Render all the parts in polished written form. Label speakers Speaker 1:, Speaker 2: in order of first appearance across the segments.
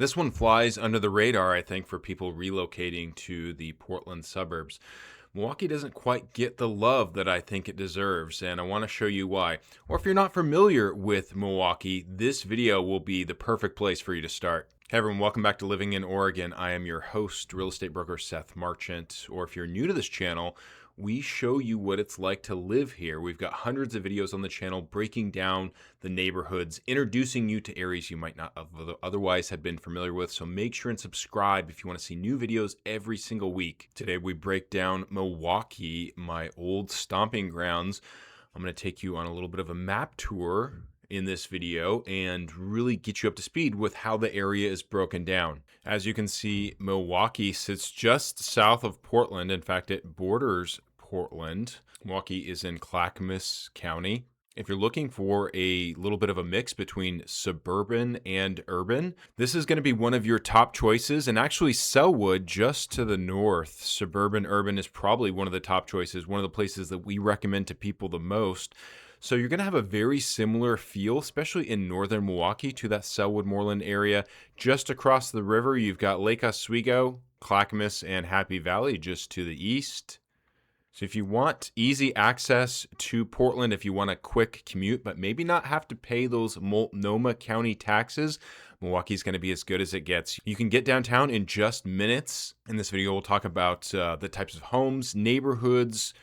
Speaker 1: This one flies under the radar, I think, for people relocating to the Portland suburbs. Milwaukee doesn't quite get the love that I think it deserves, and I want to show you why. Or if you're not familiar with Milwaukee, this video will be the perfect place for you to start. Hey everyone, welcome back to Living in Oregon. I am your host, real estate broker Seth Marchant. Or if you're new to this channel, we show you what it's like to live here. We've got hundreds of videos on the channel breaking down the neighborhoods, introducing you to areas you might not otherwise have been familiar with. So make sure and subscribe if you want to see new videos every single week. Today we break down Milwaukie, my old stomping grounds. I'm going to take you on a little bit of a map tour in this video and really get you up to speed with how the area is broken down. As you can see, Milwaukie sits just south of Portland. In fact, it borders Portland. Milwaukie is in Clackamas County. If you're looking for a little bit of a mix between suburban and urban, this is going to be one of your top choices. And actually, Sellwood, just to the north, suburban urban is probably one of the top choices, one of the places that we recommend to people the most. So you're going to have a very similar feel, especially in northern Milwaukee, to that Sellwood Moreland area. Just across the river, you've got Lake Oswego, Clackamas, and Happy Valley just to the east. So if you want easy access to Portland, if you want a quick commute, but maybe not have to pay those Multnomah County taxes, Milwaukee's going to be as good as it gets. You can get downtown in just minutes. In this video, we'll talk about the types of homes, neighborhoods,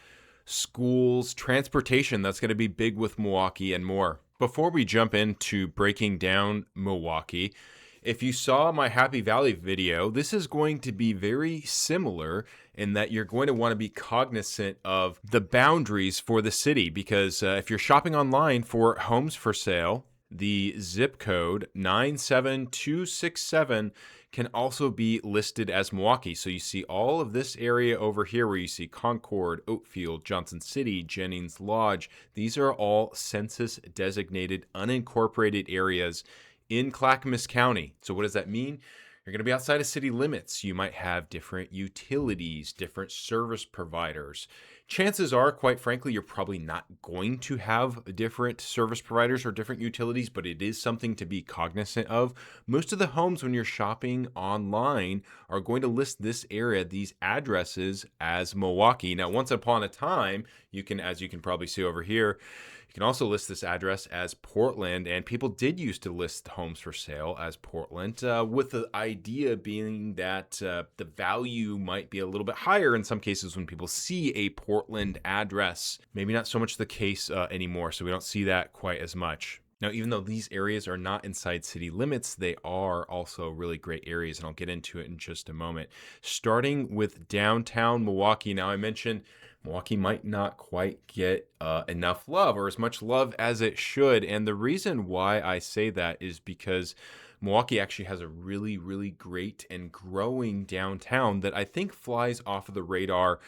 Speaker 1: schools, transportation that's going to be big with Milwaukie, and more. Before we jump into breaking down Milwaukie, if you saw my Happy Valley video, this is going to be very similar in that you're going to want to be cognizant of the boundaries for the city, because if you're shopping online for homes for sale, the zip code 97267 can also be listed as Milwaukie. So you see all of this area over here where you see Concord, Oatfield, Johnson City, Jennings Lodge. These are all census designated unincorporated areas in Clackamas County. So what does that mean? You're going to be outside of city limits. You might have different utilities, different service providers. Chances are, quite frankly, you're probably not going to have different service providers or different utilities, but it is something to be cognizant of. Most of the homes, when you're shopping online, are going to list this area, these addresses, as Milwaukie. Now, once upon a time, you can, as you can probably see over here, you can also list this address as Portland, and people did used to list homes for sale as Portland, with the idea being that the value might be a little bit higher in some cases when people see a Portland address. Maybe not so much the case anymore, so we don't see that quite as much. Now, even though these areas are not inside city limits, they are also really great areas, and I'll get into it in just a moment. Starting with downtown Milwaukie. Now, I mentioned Milwaukie might not quite get enough love or as much love as it should. And the reason why I say that is because Milwaukie actually has a really, really great and growing downtown that I think flies off of the radar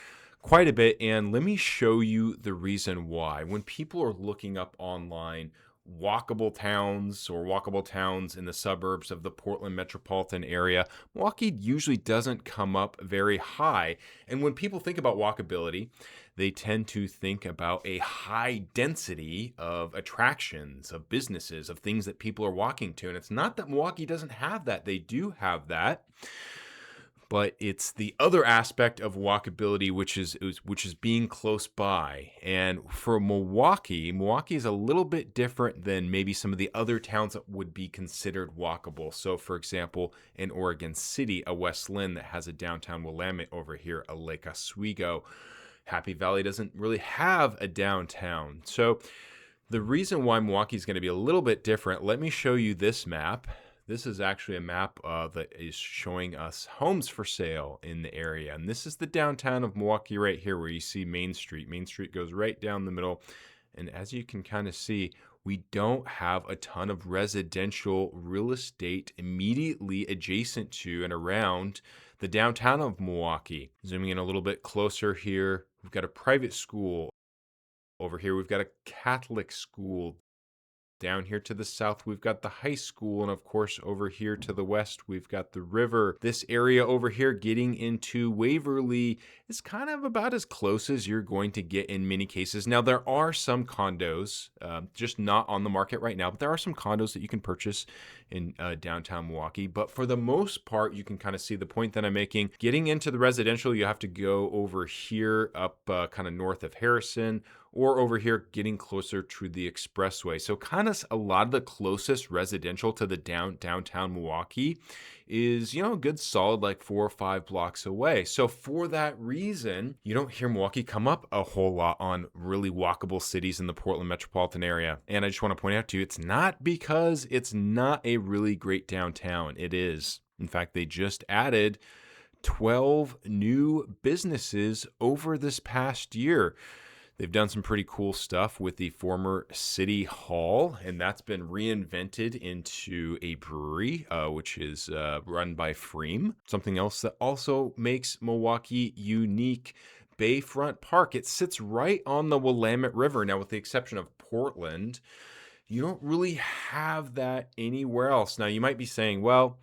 Speaker 1: quite a bit. And let me show you the reason why. When people are looking up online walkable towns in the suburbs of the Portland metropolitan area, Milwaukie usually doesn't come up very high. And when people think about walkability, they tend to think about a high density of attractions, of businesses, of things that people are walking to. And it's not that Milwaukie doesn't have that. They do have that. But it's the other aspect of walkability, which is being close by. And for Milwaukie is a little bit different than maybe some of the other towns that would be considered walkable. So, for example, in Oregon City, a West Linn that has a downtown Willamette over here, a Lake Oswego. Happy Valley doesn't really have a downtown. So the reason why Milwaukee is going to be a little bit different, let me show you this map. This is actually a map that is showing us homes for sale in the area. And this is the downtown of Milwaukie right here where you see Main Street. Main Street goes right down the middle. And as you can kind of see, we don't have a ton of residential real estate immediately adjacent to and around the downtown of Milwaukie. Zooming in a little bit closer here, we've got a private school. Over here, we've got a Catholic school. Down here to the south, we've got the high school. And of course, over here to the west, we've got the river. This area over here getting into Waverly is kind of about as close as you're going to get in many cases. Now, there are some condos, just not on the market right now, but there are some condos that you can purchase in downtown Milwaukee. But for the most part, you can kind of see the point that I'm making. Getting into the residential, you have to go over here up kind of north of Harrison, or over here getting closer to the expressway. So kind of a lot of the closest residential to the downtown Milwaukee is, a good solid like 4 or 5 blocks away. So for that reason, you don't hear Milwaukee come up a whole lot on really walkable cities in the Portland metropolitan area. And I just want to point out to you, it's not because it's not a really great downtown. It is. In fact, they just added 12 new businesses over this past year. They've done some pretty cool stuff with the former City Hall, and that's been reinvented into a brewery, which is run by Freem. Something else that also makes Milwaukee unique, Bayfront Park. It sits right on the Willamette River. Now, with the exception of Portland, you don't really have that anywhere else. Now, you might be saying, well,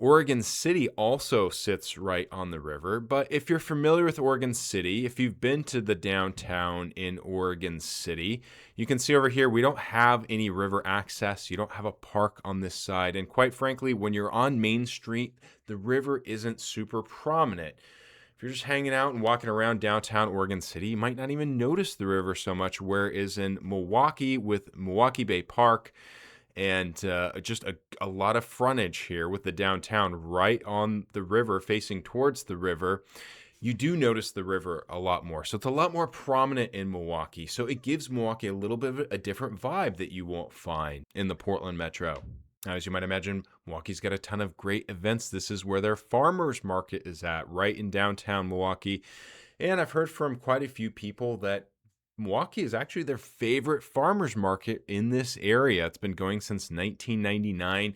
Speaker 1: Oregon City also sits right on the river, but if you're familiar with Oregon City, if you've been to the downtown in Oregon City, you can see over here we don't have any river access. You don't have a park on this side, and quite frankly, when you're on Main Street, the river isn't super prominent. If you're just hanging out and walking around downtown Oregon City, you might not even notice the river so much, whereas in Milwaukee with Milwaukee Bay Park, and just a lot of frontage here with the downtown right on the river, facing towards the river, you do notice the river a lot more. So it's a lot more prominent in Milwaukee. So it gives Milwaukee a little bit of a different vibe that you won't find in the Portland metro. Now, as you might imagine, Milwaukee's got a ton of great events. This is where their farmers market is at, right in downtown Milwaukee. And I've heard from quite a few people that Milwaukee is actually their favorite farmers market in this area. It's been going since 1999.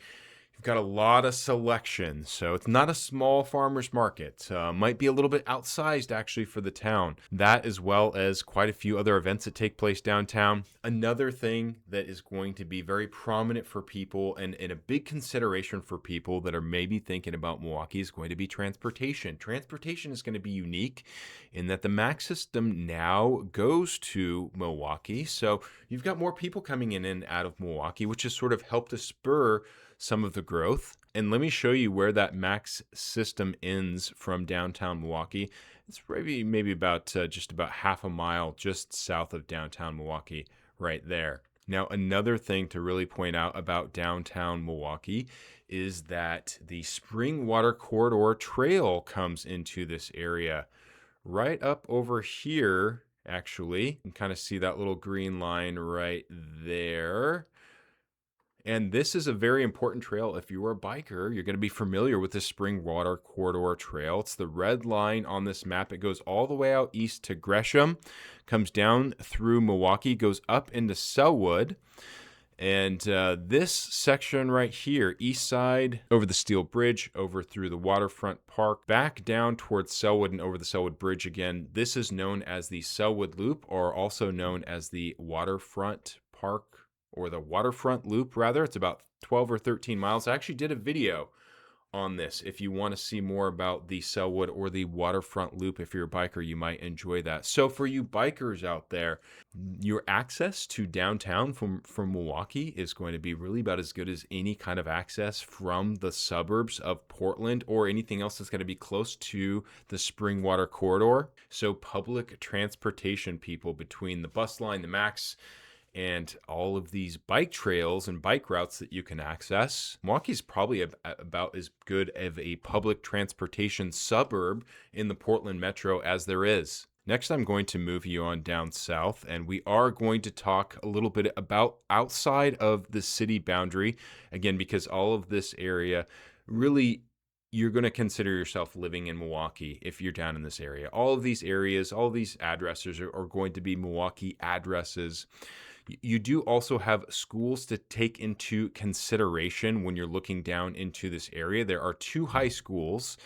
Speaker 1: You've got a lot of selection, so it's not a small farmers market. Might be a little bit outsized actually for the town. That, as well as quite a few other events that take place downtown. Another thing that is going to be very prominent for people and a big consideration for people that are maybe thinking about Milwaukee is going to be transportation. Transportation is going to be unique in that the MAX system now goes to Milwaukee. So you've got more people coming in and out of Milwaukee, which has sort of helped to spur some of the growth. And let me show you where that MAX system ends from downtown Milwaukee. It's maybe about just about half a mile just south of downtown Milwaukee right there. Now, another thing to really point out about downtown Milwaukee is that the Springwater Corridor Trail comes into this area right up over here. Actually, you can kind of see that little green line right there. And this is a very important trail. If you are a biker, you're going to be familiar with the Springwater Corridor Trail. It's the red line on this map. It goes all the way out east to Gresham, comes down through Milwaukee, goes up into Sellwood. And this section right here, east side, over the Steel Bridge, over through the Waterfront Park, back down towards Sellwood and over the Sellwood Bridge again. This is known as the Sellwood Loop, or also known as the Waterfront Park, or the Waterfront Loop, rather. It's about 12 or 13 miles. I actually did a video on this. If you want to see more about the Sellwood or the Waterfront Loop, if you're a biker, you might enjoy that. So for you bikers out there, your access to downtown from Milwaukee is going to be really about as good as any kind of access from the suburbs of Portland or anything else that's going to be close to the Springwater Corridor. So public transportation, people, between the bus line, the MAX, and all of these bike trails and bike routes that you can access, Milwaukee's probably about as good of a public transportation suburb in the Portland metro as there is. Next, I'm going to move you on down south, and we are going to talk a little bit about outside of the city boundary, again, because all of this area really, you're going to consider yourself living in Milwaukee if you're down in this area. All of these areas, all of these addresses are going to be Milwaukee addresses. You do also have schools to take into consideration when you're looking down into this area. There are 2 high schools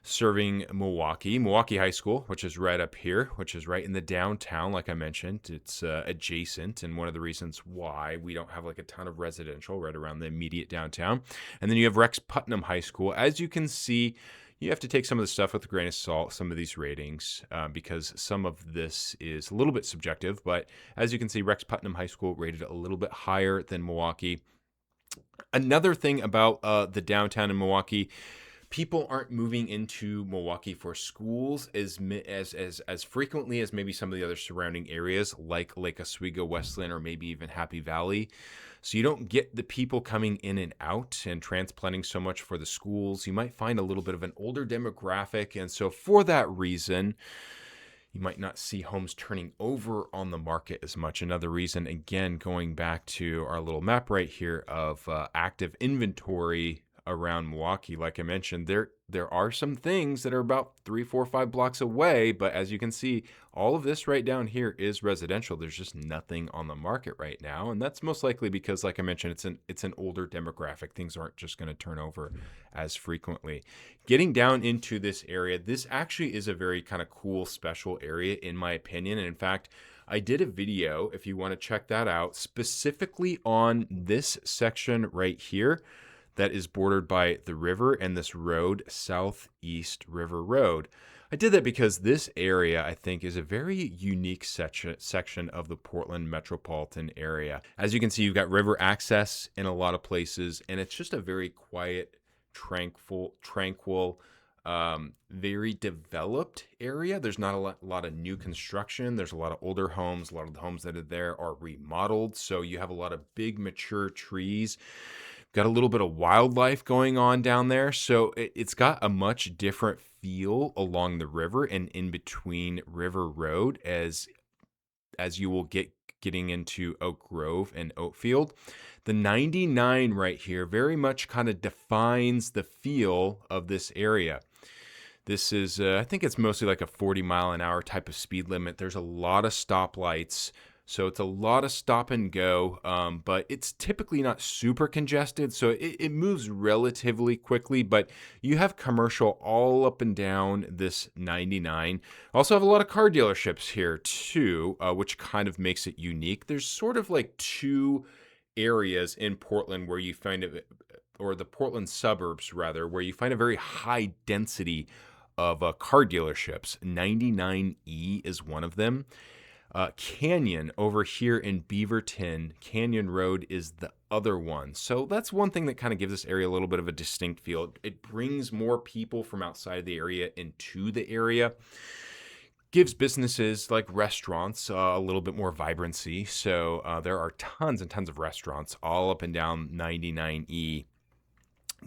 Speaker 1: serving Milwaukie. Milwaukie High School, which is right up here, which is right in the downtown, like I mentioned. It's adjacent, and one of the reasons why we don't have like a ton of residential right around the immediate downtown. And then you have Rex Putnam High School. As you can see, you have to take some of the stuff with a grain of salt, some of these ratings, because some of this is a little bit subjective. But as you can see, Rex Putnam High School rated a little bit higher than Milwaukie. Another thing about the downtown in Milwaukie, people aren't moving into Milwaukie for schools as frequently as maybe some of the other surrounding areas like Lake Oswego, Westland, or maybe even Happy Valley. So you don't get the people coming in and out and transplanting so much for the schools. You might find a little bit of an older demographic. And so for that reason, you might not see homes turning over on the market as much. Another reason, again, going back to our little map right here of active inventory around Milwaukie, like I mentioned, there are some things that are about 3, 4, 5 blocks away, but as you can see, all of this right down here is residential. There's just nothing on the market right now, and that's most likely because, like I mentioned, it's an older demographic. Things aren't just going to turn over as frequently. Getting down into this area, this actually is a very kind of cool, special area in my opinion, and in fact, I did a video, if you want to check that out, specifically on this section right here that is bordered by the river and this road, Southeast River Road. I did that because this area, I think, is a very unique section of the Portland metropolitan area. As you can see, you've got river access in a lot of places, and it's just a very quiet, tranquil, very developed area. There's not a lot of new construction. There's a lot of older homes. A lot of the homes that are there are remodeled. So you have a lot of big, mature trees. Got a little bit of wildlife going on down there. So it's got a much different feel along the river and in between River Road as you will getting into Oak Grove and Oatfield. The 99 right here very much kind of defines the feel of this area. This is, I think it's mostly like a 40 mile an hour type of speed limit. There's a lot of stoplights. So it's a lot of stop and go, but it's typically not super congested. So it moves relatively quickly, but you have commercial all up and down this 99. Also have a lot of car dealerships here too, which kind of makes it unique. There's sort of like two areas in Portland where you find it, or the Portland suburbs rather, where you find a very high density of car dealerships. 99E is one of them. Canyon over here in Beaverton, Canyon Road is the other one. So that's one thing that kind of gives this area a little bit of a distinct feel. It brings more people from outside of the area into the area. Gives businesses like restaurants a little bit more vibrancy. So there are tons and tons of restaurants all up and down 99E.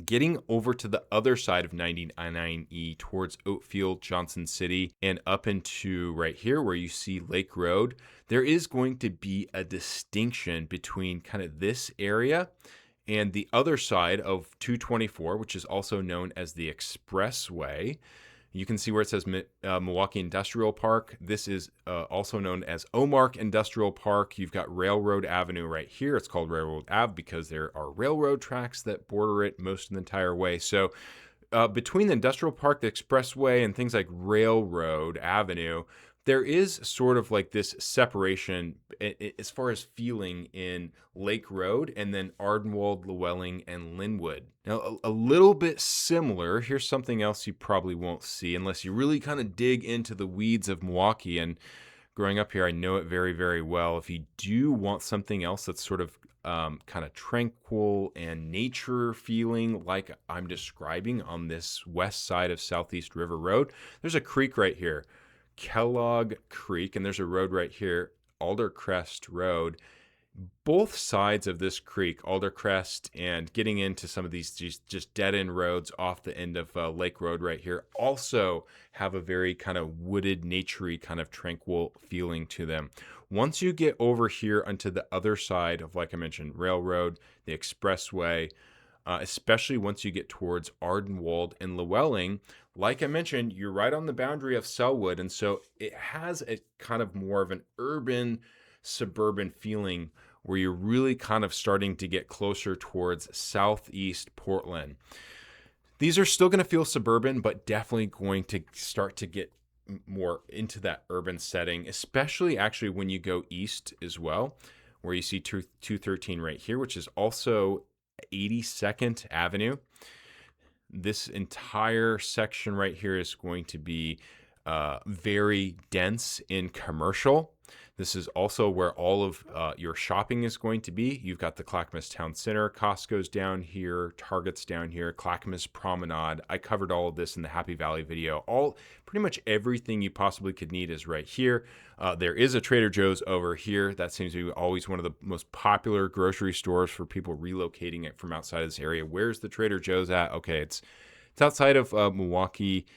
Speaker 1: Getting over to the other side of 99E towards Oatfield, Johnson City, and up into right here where you see Lake Road, there is going to be a distinction between kind of this area and the other side of 224, which is also known as the Expressway. You can see where it says Milwaukie Industrial Park. This is also known as Omark Industrial Park. You've got Railroad Avenue right here. It's called Railroad Ave because there are railroad tracks that border it most of the entire way. So between the Industrial Park, the Expressway, and things like Railroad Avenue, there is sort of like this separation as far as feeling in Lake Road and then Ardenwald, Llewellyn, and Linwood. Now, a little bit similar. Here's something else you probably won't see unless you really kind of dig into the weeds of Milwaukie. And growing up here, I know it very, very well. If you do want something else that's sort of kind of tranquil and nature feeling like I'm describing on this west side of Southeast River Road, there's a creek right here. Kellogg Creek, and there's a road right here, Aldercrest Road. Both sides of this creek, Aldercrest and getting into some of these just dead-end roads off the end of Lake Road right here, also have a very kind of wooded, naturey, kind of tranquil feeling to them. Once you get over here onto the other side of, like I mentioned, Railroad, the Expressway, especially once you get towards Ardenwald and Llewellyn, like I mentioned, you're right on the boundary of Sellwood, and so it has a kind of more of an urban, suburban feeling where you're really kind of starting to get closer towards southeast Portland. These are still going to feel suburban, but definitely going to start to get more into that urban setting, especially actually when you go east as well, where you see 213 right here, which is also 82nd Avenue. This entire section right here is going to be very dense in commercial. This is also where all of your shopping is going to be. You've got the Clackamas Town Center, Costco's down here, Target's down here, Clackamas Promenade. I covered all of this in the Happy Valley video. Pretty much everything you possibly could need is right here. There is a Trader Joe's over here. That seems to be always one of the most popular grocery stores for people relocating it from outside of this area. Where's the Trader Joe's at? Okay, it's outside of Milwaukee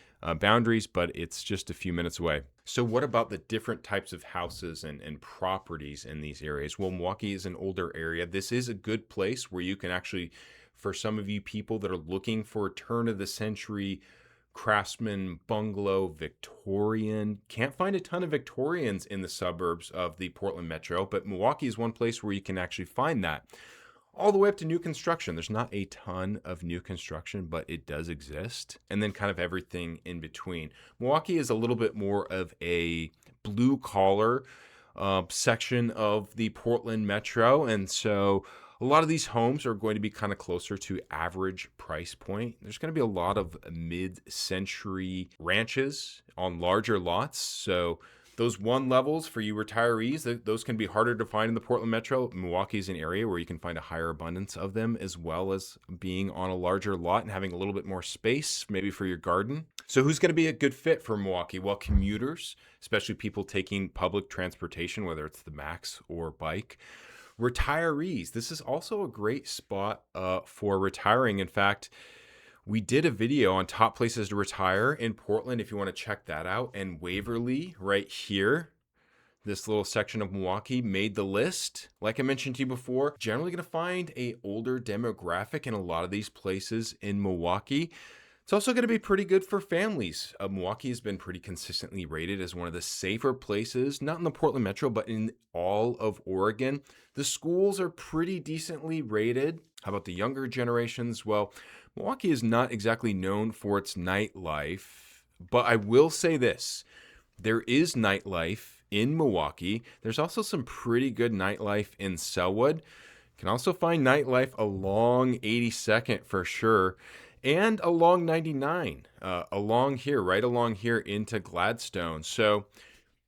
Speaker 1: boundaries, but it's just a few minutes away. So what about the different types of houses and properties in these areas? Well, Milwaukee is an older area. This is a good place where you can actually, for some of you people that are looking for a turn of the century craftsman bungalow Victorian, can't find a ton of Victorians in the suburbs of the Portland metro, but Milwaukee is one place where you can actually find that. All the way up to new construction. There's not a ton of new construction, but it does exist. And then kind of everything in between. Milwaukee is a little bit more of a blue collar section of the Portland metro. And so a lot of these homes are going to be kind of closer to average price point. There's going to be a lot of mid-century ranches on larger lots. So those one levels for you retirees, those can be harder to find in the Portland metro. Milwaukee is an area where you can find a higher abundance of them, as well as being on a larger lot and having a little bit more space, maybe for your garden. So who's going to be a good fit for Milwaukee? Well, commuters, especially people taking public transportation, whether it's the MAX or bike. Retirees, this is also a great spot for retiring. In fact, we did a video on top places to retire in Portland, if you want to check that out. And Waverly, right here, this little section of Milwaukee made the list. Like I mentioned to you before, generally going to find a older demographic in a lot of these places in Milwaukee. It's also going to be pretty good for families. Milwaukee has been pretty consistently rated as one of the safer places, not in the Portland metro, but in all of Oregon. The schools are pretty decently rated. How about the younger generations? Well, Milwaukee is not exactly known for its nightlife, but I will say this. There is nightlife in Milwaukee. There's also some pretty good nightlife in Sellwood. You can also find nightlife along 82nd for sure, and along 99, along here, right along here into Gladstone. So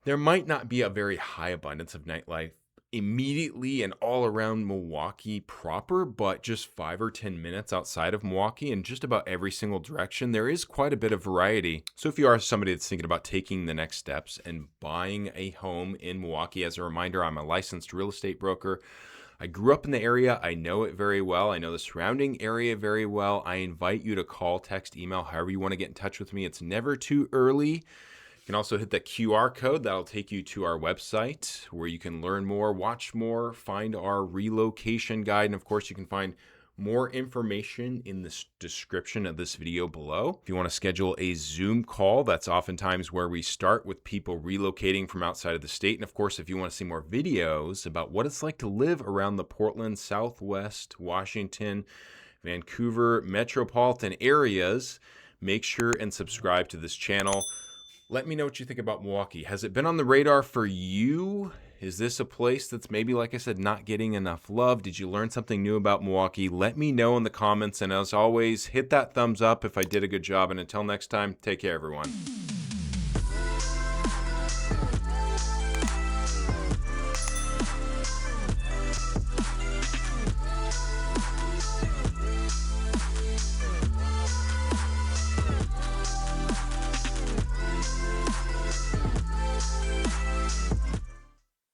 Speaker 1: there might not be a very high abundance of nightlife immediately and all around Milwaukee proper, but just 5 or 10 minutes outside of Milwaukee in just about every single direction, there is quite a bit of variety. So if you are somebody that's thinking about taking the next steps and buying a home in Milwaukee, as a reminder, I'm a licensed real estate broker. I grew up in the area. I know it very well. I know the surrounding area very well. I invite you to call, text, email, however you want to get in touch with me. It's never too early. You can also hit the QR code. That'll take you to our website where you can learn more, watch more, find our relocation guide. And of course, you can find more information in the description of this video below. If you want to schedule a Zoom call, that's oftentimes where we start with people relocating from outside of the state. And of course, if you want to see more videos about what it's like to live around the Portland, Southwest, Washington, Vancouver metropolitan areas, make sure and subscribe to this channel. Let me know what you think about Milwaukee. Has it been on the radar for you? Is this a place that's maybe, like I said, not getting enough love? Did you learn something new about Milwaukee? Let me know in the comments. And as always, hit that thumbs up if I did a good job. And until next time, take care, everyone.